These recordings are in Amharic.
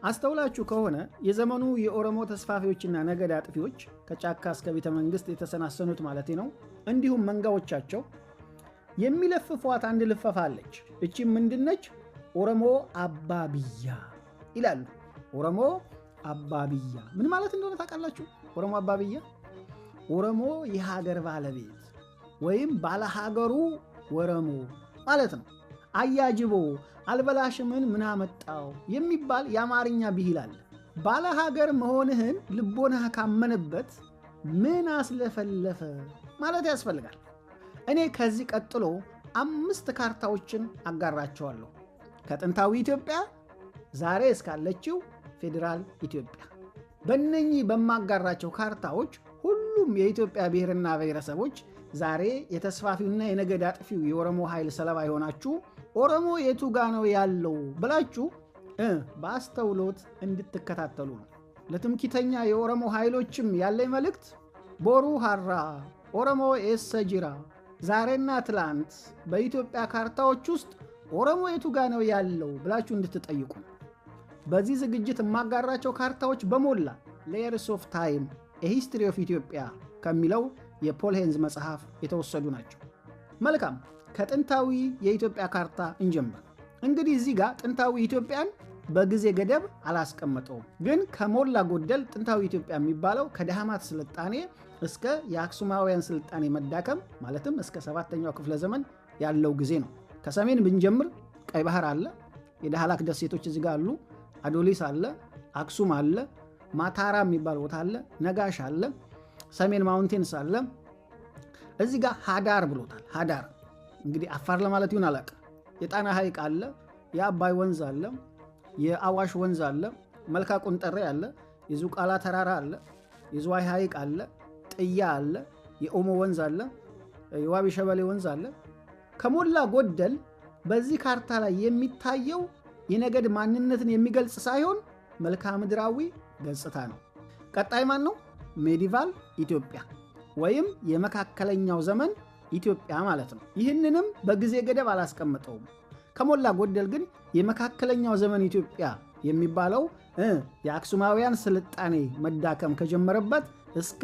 አስተውላችሁ ከሆነ የዘመኑ የኦሮሞ ተስፋፊዎችና ነገድ አጥፊዎች ከጫካ እስከ ቤተ መንግስት የተሰናሰኑት ማለት ነው፣ እንዲሁም መንጋዎቻቸው የሚለፍፏት አንድ ልፈፋ አለች። እቺም ምንድነች? ኦሮሞ አባብያ ይላሉ። ኦሮሞ አባብያ ምን ማለት እንደሆነ ታውቃላችሁ? ኦሮሞ አባብያ ኦሮሞ የሀገር ባለቤት ወይም ባለሀገሩ ኦሮሞ ማለት ነው። አያጅቦ አልበላሽምን ምን አመጣው የሚባል የአማርኛ ብሂል አለ። ባለሀገር መሆንህን ልቦናህ ካመነበት ምን አስለፈለፈ ማለት ያስፈልጋል። እኔ ከዚህ ቀጥሎ 5 ካርታዎችን አጋራቸዋለሁ። ከጥንታዊ ኢትዮጵያ ዛሬ እስካለችው ፌዴራል ኢትዮጵያ። በእነኚህ በማጋራቸው ካርታዎች ሁሉም የኢትዮጵያ ብሔርና ብሔረሰቦች ዛሬ የተስፋፊውና የነገድ አጥፊው የኦሮሞ ኃይል ሰለባ የሆናችሁ ኦሮሞ የቱ ጋ ነው ያለው ብላችሁ በአስተውሎት እንድትከታተሉ ነው። ለትምክህተኛ የኦሮሞ ኃይሎችም ያለኝ መልእክት ቦሩ ሀራ ኦሮሞ ኤሰጅራ፣ ዛሬና ትላንት በኢትዮጵያ ካርታዎች ውስጥ ኦሮሞ የቱ ጋ ነው ያለው ብላችሁ እንድትጠይቁ። በዚህ ዝግጅት የማጋራቸው ካርታዎች በሞላ ሌየርስ ኦፍ ታይም ኤ ሂስትሪ ኦፍ ኢትዮጵያ ከሚለው የፖል ሄንዝ መጽሐፍ የተወሰዱ ናቸው። መልካም፣ ከጥንታዊ የኢትዮጵያ ካርታ እንጀምር። እንግዲህ እዚህ ጋር ጥንታዊ ኢትዮጵያን በጊዜ ገደብ አላስቀመጠውም፣ ግን ከሞላ ጎደል ጥንታዊ ኢትዮጵያ የሚባለው ከዳህማት ስልጣኔ እስከ የአክሱማውያን ስልጣኔ መዳከም ማለትም እስከ 7ኛው ክፍለ ዘመን ያለው ጊዜ ነው። ከሰሜን ብንጀምር ቀይ ባህር አለ፣ የዳህላክ ደሴቶች እዚህ ጋር አሉ፣ አዶሊስ አለ፣ አክሱም አለ፣ ማታራ የሚባል ቦታ አለ፣ ነጋሽ አለ፣ ሰሜን ማውንቴንስ አለ። እዚህ ጋር ሃዳር ብሎታል። ሃዳር እንግዲህ አፋር ለማለት ይሁን አላውቅም። የጣና ሐይቅ አለ፣ የአባይ ወንዝ አለ፣ የአዋሽ ወንዝ አለ፣ መልካ ቁንጠሬ አለ፣ የዙቃላ ተራራ አለ፣ የዝዋይ ሐይቅ አለ፣ ጥያ አለ፣ የኦሞ ወንዝ አለ፣ የዋቢ ሸበሌ ወንዝ አለ። ከሞላ ጎደል በዚህ ካርታ ላይ የሚታየው የነገድ ማንነትን የሚገልጽ ሳይሆን መልክዓ ምድራዊ ገጽታ ነው። ቀጣይ ማን ነው? ሜዲቫል ኢትዮጵያ ወይም የመካከለኛው ዘመን ኢትዮጵያ ማለት ነው። ይህንንም በጊዜ ገደብ አላስቀመጠውም። ከሞላ ጎደል ግን የመካከለኛው ዘመን ኢትዮጵያ የሚባለው የአክሱማውያን ስልጣኔ መዳከም ከጀመረበት እስከ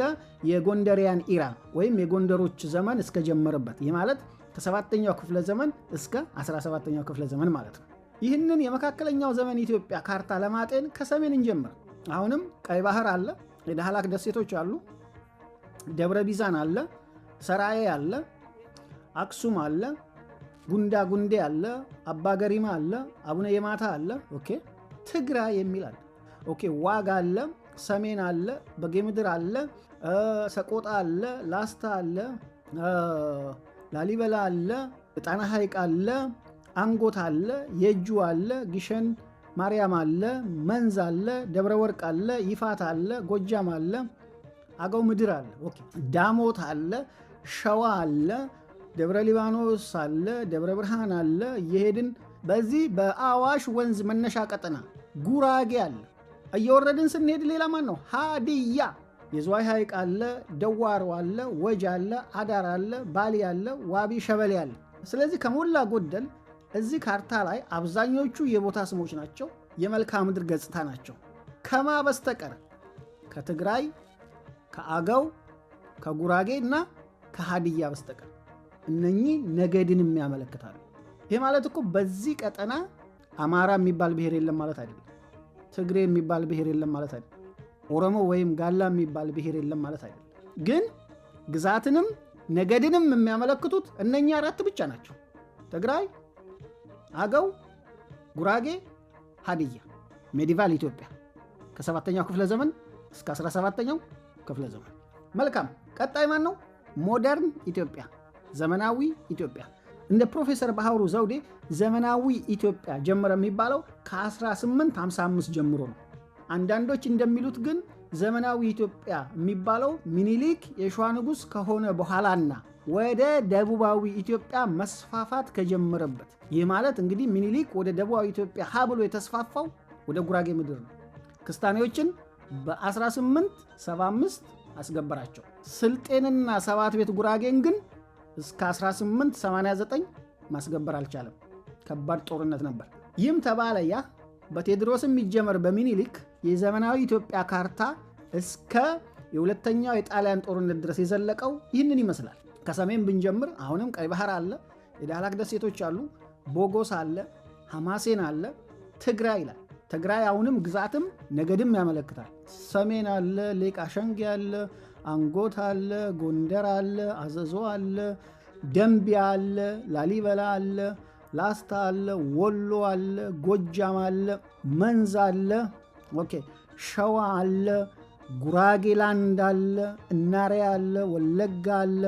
የጎንደሪያን ኢራ ወይም የጎንደሮች ዘመን እስከጀመረበት፣ ይህ ማለት ከ7ኛው ክፍለ ዘመን እስከ 17ኛው ክፍለ ዘመን ማለት ነው። ይህንን የመካከለኛው ዘመን ኢትዮጵያ ካርታ ለማጤን ከሰሜን እንጀምር። አሁንም ቀይ ባህር አለ፣ የዳህላክ ደሴቶች አሉ፣ ደብረ ቢዛን አለ፣ ሰራዬ አለ፣ አክሱም አለ፣ ጉንዳ ጉንዴ አለ፣ አባገሪማ አለ፣ አቡነ የማታ አለ፣ ኦኬ፣ ትግራይ የሚል አለ፣ ኦኬ፣ ዋግ አለ፣ ሰሜን አለ፣ በጌምድር አለ፣ ሰቆጣ አለ፣ ላስታ አለ፣ ላሊበላ አለ፣ ጣና ሐይቅ አለ፣ አንጎት አለ፣ የእጁ አለ፣ ግሸን ማርያም አለ፣ መንዝ አለ፣ ደብረ ወርቅ አለ፣ ይፋት አለ፣ ጎጃም አለ፣ አገው ምድር አለ፣ ኦኬ፣ ዳሞት አለ፣ ሸዋ አለ፣ ደብረ ሊባኖስ አለ፣ ደብረ ብርሃን አለ። እየሄድን በዚህ በአዋሽ ወንዝ መነሻ ቀጠና ጉራጌ አለ። እየወረድን ስንሄድ ሌላ ማን ነው? ሃዲያ፣ የዝዋይ ሐይቅ አለ፣ ደዋሮ አለ፣ ወጅ አለ፣ አዳር አለ፣ ባሊ አለ፣ ዋቢ ሸበሌ አለ። ስለዚህ ከሞላ ጎደል እዚህ ካርታ ላይ አብዛኞቹ የቦታ ስሞች ናቸው፣ የመልክዓ ምድር ገጽታ ናቸው። ከማ በስተቀር ከትግራይ፣ ከአገው፣ ከጉራጌ እና ከሃዲያ በስተቀር እነኚህ ነገድንም ያመለክታሉ። ይህ ማለት እኮ በዚህ ቀጠና አማራ የሚባል ብሔር የለም ማለት አይደለም። ትግሬ የሚባል ብሔር የለም ማለት አይደለም። ኦሮሞ ወይም ጋላ የሚባል ብሔር የለም ማለት አይደለም። ግን ግዛትንም ነገድንም የሚያመለክቱት እነኚህ 4 ብቻ ናቸው። ትግራይ፣ አገው፣ ጉራጌ፣ ሃዲያ። ሜዲቫል ኢትዮጵያ ከ7ኛው ክፍለ ዘመን እስከ 17ኛው ክፍለ ዘመን። መልካም፣ ቀጣይ ማን ነው? ሞደርን ኢትዮጵያ፣ ዘመናዊ ኢትዮጵያ። እንደ ፕሮፌሰር ባህሩ ዘውዴ ዘመናዊ ኢትዮጵያ ጀመረ የሚባለው ከ1855 ጀምሮ ነው። አንዳንዶች እንደሚሉት ግን ዘመናዊ ኢትዮጵያ የሚባለው ሚኒሊክ የሸዋ ንጉሥ ከሆነ በኋላና ወደ ደቡባዊ ኢትዮጵያ መስፋፋት ከጀመረበት። ይህ ማለት እንግዲህ ሚኒሊክ ወደ ደቡባዊ ኢትዮጵያ ብሎ የተስፋፋው ወደ ጉራጌ ምድር ነው። ክስታኔዎችን በ1875 አስገበራቸው። ስልጤንና 7 ቤት ጉራጌን ግን እስከ 1889 ማስገበር አልቻለም። ከባድ ጦርነት ነበር። ይህም ተባለ ያ በቴዎድሮስም የሚጀመር በሚኒሊክ የዘመናዊ ኢትዮጵያ ካርታ እስከ የሁለተኛው የጣሊያን ጦርነት ድረስ የዘለቀው ይህንን ይመስላል። ከሰሜን ብንጀምር አሁንም ቀይ ባህር አለ፣ የዳህላክ ደሴቶች አሉ፣ ቦጎስ አለ፣ ሐማሴን አለ፣ ትግራይ ይላል። ትግራይ አሁንም ግዛትም ነገድም ያመለክታል። ሰሜን አለ፣ ሌቃ ሸንጌ አለ፣ አንጎት አለ፣ ጎንደር አለ፣ አዘዞ አለ፣ ደንቢያ አለ፣ ላሊበላ አለ፣ ላስታ አለ፣ ወሎ አለ፣ ጎጃም አለ፣ መንዝ አለ፣ ኦኬ ሸዋ አለ፣ ጉራጌላንድ አለ፣ እናሪያ አለ፣ ወለጋ አለ፣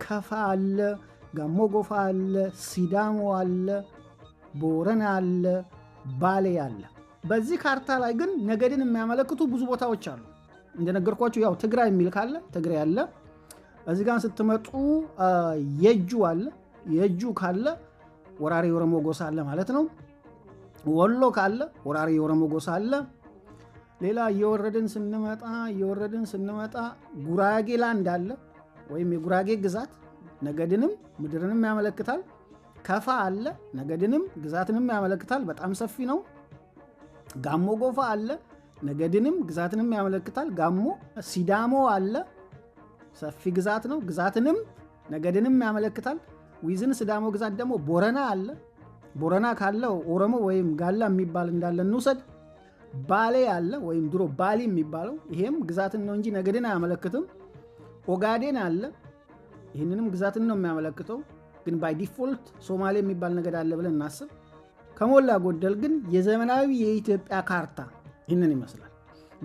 ከፋ አለ፣ ጋሞ ጎፋ አለ፣ ሲዳሞ አለ፣ ቦረና አለ፣ ባሌ አለ። በዚህ ካርታ ላይ ግን ነገድን የሚያመለክቱ ብዙ ቦታዎች አሉ። እንደነገርኳችሁ ያው ትግራይ የሚል ካለ ትግራይ አለ። እዚህ ጋር ስትመጡ የጁ አለ። የጁ ካለ ወራሪ የኦሮሞ ጎሳ አለ ማለት ነው። ወሎ ካለ ወራሪ የኦሮሞ ጎሳ አለ። ሌላ እየወረድን ስንመጣ ጉራጌላንድ አለ ወይም የጉራጌ ግዛት ነገድንም ምድርንም ያመለክታል። ከፋ አለ ነገድንም ግዛትንም ያመለክታል፣ በጣም ሰፊ ነው። ጋሞ ጎፋ አለ ነገድንም ግዛትንም ያመለክታል፣ ጋሞ። ሲዳሞ አለ ሰፊ ግዛት ነው፣ ግዛትንም ነገድንም ያመለክታል። ዊዝን ሲዳሞ ግዛት ደግሞ ቦረና አለ። ቦረና ካለ ኦሮሞ ወይም ጋላ የሚባል እንዳለ እንውሰድ። ባሌ አለ ወይም ድሮ ባሊ የሚባለው ይሄም ግዛትን ነው እንጂ ነገድን አያመለክትም። ኦጋዴን አለ፣ ይህንንም ግዛትን ነው የሚያመለክተው፣ ግን ባይ ዲፎልት ሶማሌ የሚባል ነገድ አለ ብለን እናስብ። ከሞላ ጎደል ግን የዘመናዊ የኢትዮጵያ ካርታ ይህንን ይመስላል።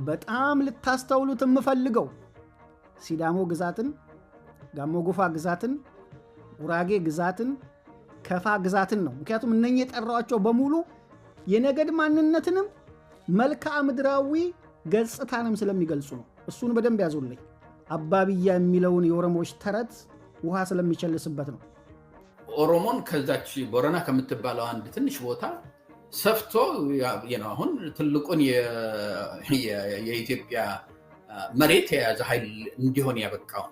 በጣም ልታስተውሉት የምፈልገው ሲዳሞ ግዛትን፣ ጋሞ ጎፋ ግዛትን፣ ጉራጌ ግዛትን፣ ከፋ ግዛትን ነው። ምክንያቱም እነኚህ የጠራቸው በሙሉ የነገድ ማንነትንም መልክዓ ምድራዊ ገጽታንም ስለሚገልጹ ነው። እሱን በደንብ ያዙልኝ። አባብያ የሚለውን የኦሮሞዎች ተረት ውሃ ስለሚቸልስበት ነው። ኦሮሞን ከዛች ቦረና ከምትባለው አንድ ትንሽ ቦታ ሰፍቶ አሁን ትልቁን የኢትዮጵያ መሬት የያዘ ኃይል እንዲሆን ያበቃው